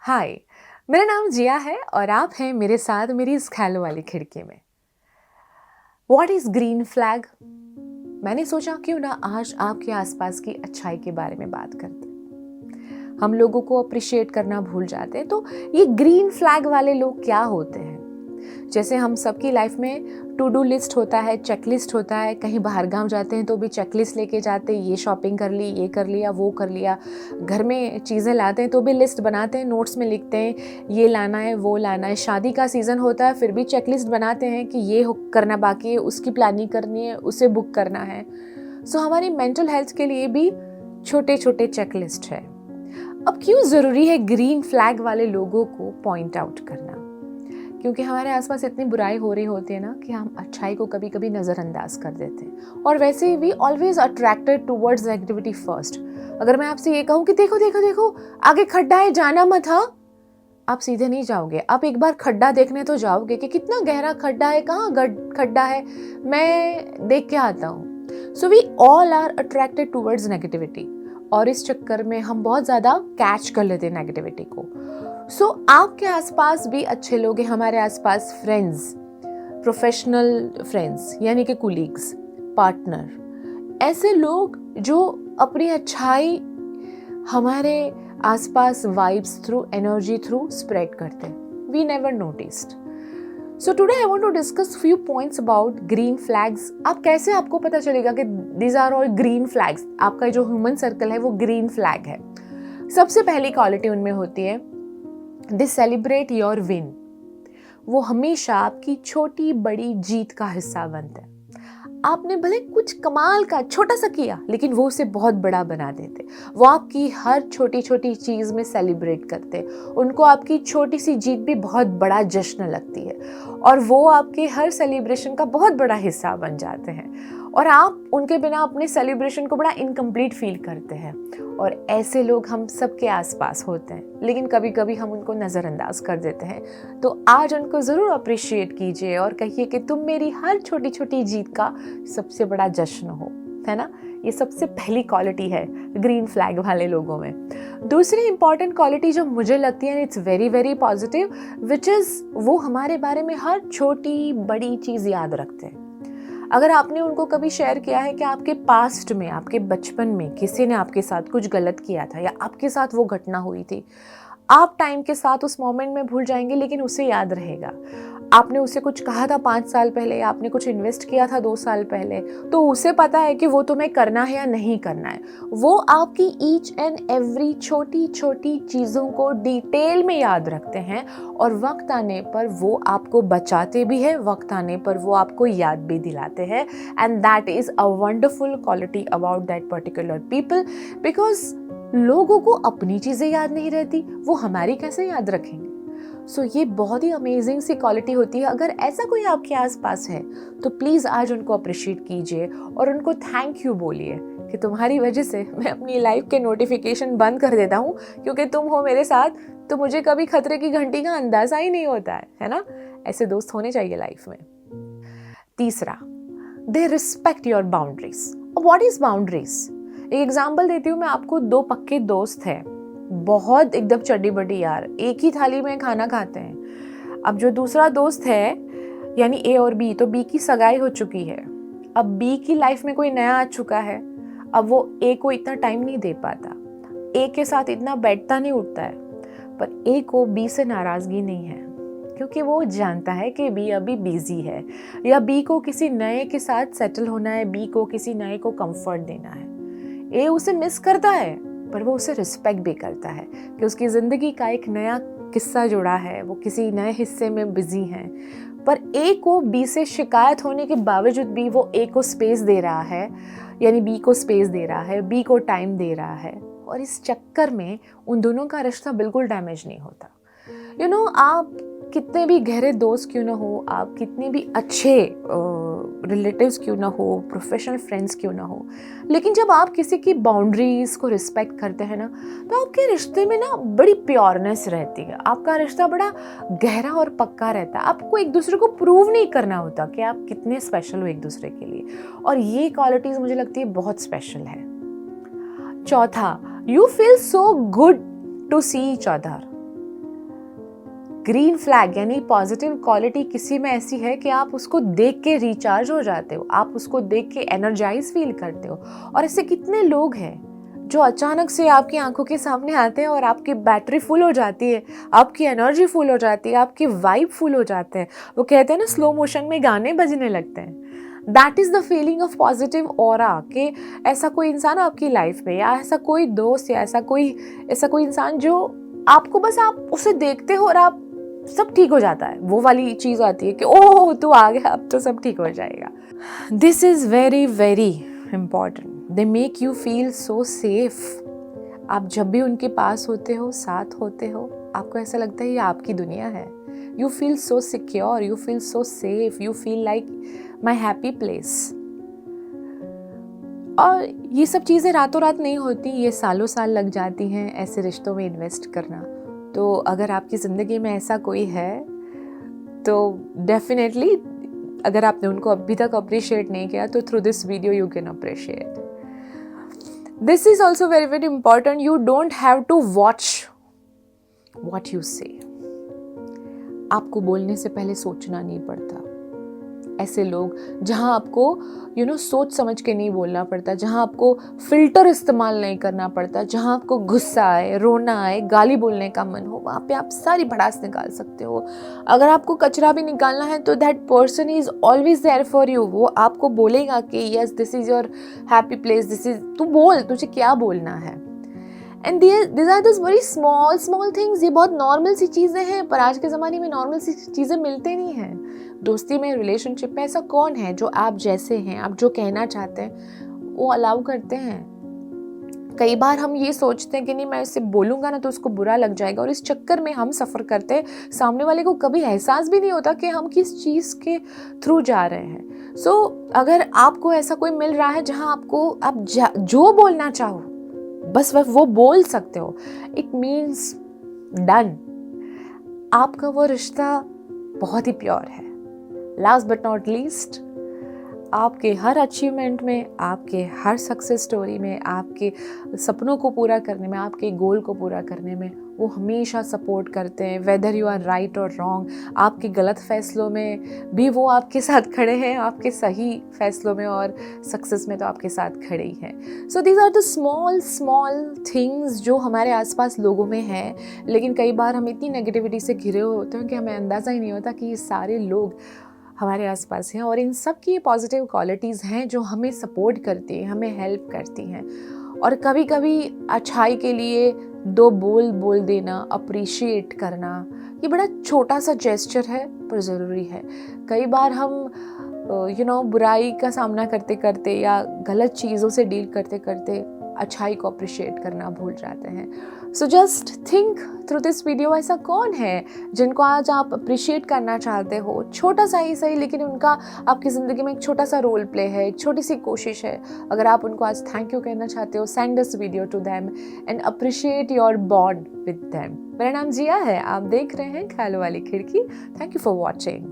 हाय, मेरा नाम जिया है और आप हैं मेरे साथ मेरी इस ख्यालों वाली खिड़की में। What is green flag? मैंने सोचा क्यों ना आज आपके आसपास की अच्छाई के बारे में बात करते हैं। हम लोगों को अप्रिशिएट करना भूल जाते हैं, तो ये ग्रीन फ्लैग वाले लोग क्या होते हैं? जैसे हम सबकी लाइफ में टू डू लिस्ट होता है, चेक लिस्ट होता है। कहीं बाहर गांव जाते हैं तो भी चेक लिस्ट लेके जाते हैं, ये शॉपिंग कर ली, ये कर लिया, वो कर लिया। घर में चीज़ें लाते हैं तो भी लिस्ट बनाते हैं, नोट्स में लिखते हैं ये लाना है, वो लाना है। शादी का सीज़न होता है फिर भी चेक लिस्ट बनाते हैं कि ये करना बाकी है, उसकी प्लानिंग करनी है, उसे बुक करना है। सो हमारी मेंटल हेल्थ के लिए भी छोटे छोटे चेक लिस्ट है। अब क्यों ज़रूरी है ग्रीन फ्लैग वाले लोगों को पॉइंट आउट करना? क्योंकि हमारे आसपास इतनी बुराई हो रही होती है ना कि हम अच्छाई को कभी कभी नज़रअंदाज कर देते हैं। और वैसे we always attracted towards negativity first. अगर मैं आपसे ये कहूँ कि देखो देखो देखो आगे खड्डा है, जाना मत, हाँ, आप सीधे नहीं जाओगे। आप एक बार खड्डा देखने तो जाओगे कि कितना गहरा खड्डा है, कहाँ खड्डा है, मैं देख के आता हूँ। So we all are attracted towards negativity और इस चक्कर में हम बहुत ज़्यादा कैच कर लेते हैं नेगेटिविटी को। सो आपके आसपास भी अच्छे लोग हैं, हमारे आसपास फ्रेंड्स, प्रोफेशनल फ्रेंड्स यानी कि कुलीग्स, पार्टनर, ऐसे लोग जो अपनी अच्छाई हमारे आसपास vibes through, energy through spread करते हैं। We never noticed. So today I want to discuss few points about green flags. आपको पता चलेगा कि these are all green flags? आपका जो ह्यूमन सर्कल है वो ग्रीन फ्लैग है। सबसे पहली क्वालिटी उनमें होती है दे सेलिब्रेट योर विन। वो हमेशा आपकी छोटी बड़ी जीत का हिस्सा बनते हैं। आपने भले कुछ कमाल का छोटा सा किया लेकिन वो उसे बहुत बड़ा बना देते। वो आपकी हर छोटी छोटी चीज में सेलिब्रेट करते। उनको आपकी छोटी सी जीत भी बहुत बड़ा जश्न लगती है और वो आपके हर सेलिब्रेशन का बहुत बड़ा हिस्सा बन जाते हैं और आप उनके बिना अपने सेलिब्रेशन को बड़ा इनकम्प्लीट फील करते हैं। और ऐसे लोग हम सबके आसपास होते हैं लेकिन कभी कभी हम उनको नज़रअंदाज कर देते हैं। तो आज उनको ज़रूर अप्रिशिएट कीजिए और कहिए कि तुम मेरी हर छोटी छोटी जीत का सबसे बड़ा जश्न हो, है ना। ये सबसे पहली क्वालिटी है ग्रीन फ्लैग वाले लोगों में। दूसरी इंपॉर्टेंट क्वालिटी जो मुझे लगती है, it's very very positive, which is वो हमारे बारे में हर छोटी बड़ी चीज़ याद रखते हैं। अगर आपने उनको कभी शेयर किया है कि आपके पास्ट में, आपके बचपन में किसी ने आपके साथ कुछ गलत किया था या आपके साथ वो घटना हुई थी, आप टाइम के साथ उस मोमेंट में भूल जाएंगे लेकिन उसे याद रहेगा। आपने उसे कुछ कहा था 5 साल पहले, आपने कुछ इन्वेस्ट किया था 2 साल पहले, तो उसे पता है कि वो तुम्हें करना है या नहीं करना है। वो आपकी ईच एंड एवरी छोटी छोटी चीज़ों को डिटेल में याद रखते हैं और वक्त आने पर वो आपको बचाते भी हैं, वक्त आने पर वो आपको याद भी दिलाते हैं। And that is a wonderful quality about that particular people, because लोगों को अपनी चीज़ें याद नहीं रहती, वो हमारी कैसे याद रखेंगे। सो ये बहुत ही अमेजिंग सी क्वालिटी होती है। अगर ऐसा कोई आपके आसपास है तो प्लीज़ आज उनको अप्रिशिएट कीजिए और उनको थैंक यू बोलिए कि तुम्हारी वजह से मैं अपनी लाइफ के नोटिफिकेशन बंद कर देता हूँ, क्योंकि तुम हो मेरे साथ तो मुझे कभी खतरे की घंटी का अंदाज़ा ही नहीं होता है ना। ऐसे दोस्त होने चाहिए लाइफ में। तीसरा, they respect your boundaries. What is boundaries? एक एग्जाम्पल देती हूँ मैं आपको। 2 पक्के दोस्त हैं, बहुत एकदम चड्डी बड्डी यार, एक ही थाली में खाना खाते हैं। अब जो दूसरा दोस्त है यानी ए और बी, तो बी की सगाई हो चुकी है। अब बी की लाइफ में कोई नया आ चुका है। अब वो ए को इतना टाइम नहीं दे पाता, ए के साथ इतना बैठता नहीं उठता है। पर ए को बी से नाराज़गी नहीं है क्योंकि वो जानता है कि बी अभी बिजी है या बी को किसी नए के साथ सेटल होना है, बी को किसी नए को कंफर्ट देना है। ए उसे मिस करता है पर वो उसे रिस्पेक्ट भी करता है कि उसकी ज़िंदगी का एक नया किस्सा जुड़ा है, वो किसी नए हिस्से में बिजी हैं। पर ए को बी से शिकायत होने के बावजूद भी वो ए को स्पेस दे रहा है, यानी बी को स्पेस दे रहा है, बी को टाइम दे रहा है और इस चक्कर में उन दोनों का रिश्ता बिल्कुल डैमेज नहीं होता। यू नो, आप कितने भी गहरे दोस्त क्यों ना हो, आप कितने भी अच्छे रिलेटिव्स क्यों ना हो, प्रोफेशनल फ्रेंड्स क्यों ना हो, लेकिन जब आप किसी की बाउंड्रीज को रिस्पेक्ट करते हैं ना, तो आपके रिश्ते में ना बड़ी प्योरनेस रहती है। आपका रिश्ता बड़ा गहरा और पक्का रहता है। आपको एक दूसरे को प्रूव नहीं करना होता कि आप कितने स्पेशल हो एक दूसरे के लिए, और ये क्वालिटीज मुझे लगती है बहुत स्पेशल है। चौथा, you feel so good to see each other. Green flag यानी पॉजिटिव क्वालिटी किसी में ऐसी है कि आप उसको देख के रिचार्ज हो जाते हो, आप उसको देख के एनर्जाइज फील करते हो। और ऐसे कितने लोग हैं जो अचानक से आपकी आंखों के सामने आते हैं और आपकी बैटरी फुल हो जाती है, आपकी एनर्जी फुल हो जाती है, आपकी वाइब फुल हो जाते हैं। वो कहते हैं ना, स्लो मोशन में गाने बजने लगते हैं। That is the feeling of positive aura कि ऐसा कोई इंसान आपकी लाइफ में, या ऐसा कोई दोस्त, या ऐसा कोई इंसान जो आपको बस आप उसे देखते हो और आप सब ठीक हो जाता है। वो वाली चीज़ आती है कि ओह तू आ गया, अब तो सब ठीक हो जाएगा। This is very very important. They make you feel so safe. आप जब भी उनके पास होते हो, साथ होते हो, आपको ऐसा लगता है ये आपकी दुनिया है। You feel so secure, you feel so safe, you feel like my happy place. और ये सब चीज़ें रातों रात नहीं होती, ये सालों साल लग जाती हैं ऐसे रिश्तों में इन्वेस्ट करना। तो अगर आपकी ज़िंदगी में ऐसा कोई है तो डेफिनेटली, अगर आपने उनको अभी तक अप्रिशिएट नहीं किया तो through this video you can appreciate. This is also very very important. You don't have to watch what you say. आपको बोलने से पहले सोचना नहीं पड़ता। ऐसे लोग जहाँ आपको सोच समझ के नहीं बोलना पड़ता, जहाँ आपको फिल्टर इस्तेमाल नहीं करना पड़ता, जहाँ आपको गुस्सा आए, रोना आए, गाली बोलने का मन हो, वहाँ पे आप सारी भड़ास निकाल सकते हो। अगर आपको कचरा भी निकालना है तो that person is always there for you. वो आपको बोलेगा कि yes this is your happy place, this is, तू बोल, तुझे क्या बोलना है। And these are those very small things। ये बहुत नॉर्मल सी चीज़ें हैं, पर आज के ज़माने में नॉर्मल सी चीज़ें मिलते नहीं हैं। दोस्ती में, रिलेशनशिप में ऐसा कौन है जो आप जैसे हैं, आप जो कहना चाहते हैं वो अलाउ करते हैं। कई बार हम ये सोचते हैं कि नहीं, मैं इससे बोलूँगा ना तो उसको बुरा लग जाएगा, और इस चक्कर में हम सफ़र करते हैं। सामने वाले को कभी एहसास भी नहीं होता कि हम किस चीज़ के थ्रू जा रहे हैं। सो अगर आपको ऐसा कोई मिल रहा है जहाँ आपको आप जो बोलना चाहो बस वो बोल सकते हो, इट मीन्स डन। आपका वो रिश्ता बहुत ही प्योर है। लास्ट बट नॉट लीस्ट, आपके हर अचीवमेंट में, आपके हर सक्सेस स्टोरी में, आपके सपनों को पूरा करने में, आपके गोल को पूरा करने में वो हमेशा सपोर्ट करते हैं। वेदर यू आर राइट और रॉन्ग, आपके गलत फैसलों में भी वो आपके साथ खड़े हैं, आपके सही फैसलों में और सक्सेस में तो आपके साथ खड़े ही हैं। So these are the small things जो हमारे आसपास लोगों में हैं, लेकिन कई बार हम इतनी नेगेटिविटी से घिरे हुए होते हैं कि हमें अंदाज़ा ही नहीं होता कि ये सारे लोग हमारे आसपास हैं, और इन सब की पॉजिटिव क्वालिटीज़ हैं जो हमें सपोर्ट करती हैं, हमें हेल्प करती हैं। और कभी कभी अच्छाई के लिए दो बोल देना, अप्रिशिएट करना, ये बड़ा छोटा सा जेस्चर है पर ज़रूरी है। कई बार हम बुराई का सामना करते करते या गलत चीज़ों से डील करते करते अच्छाई को अप्रिशिएट करना भूल जाते हैं। So just think through this video, ऐसा कौन है जिनको आज आप अप्रिशिएट करना चाहते हो, छोटा सा ही सही, लेकिन उनका आपकी ज़िंदगी में एक छोटा सा रोल प्ले है, एक छोटी सी कोशिश है। अगर आप उनको आज थैंक यू कहना चाहते हो, send this video to them and appreciate your bond with them. मेरा नाम जिया है, आप देख रहे हैं ख्यालों वाली खिड़की। Thank you for watching.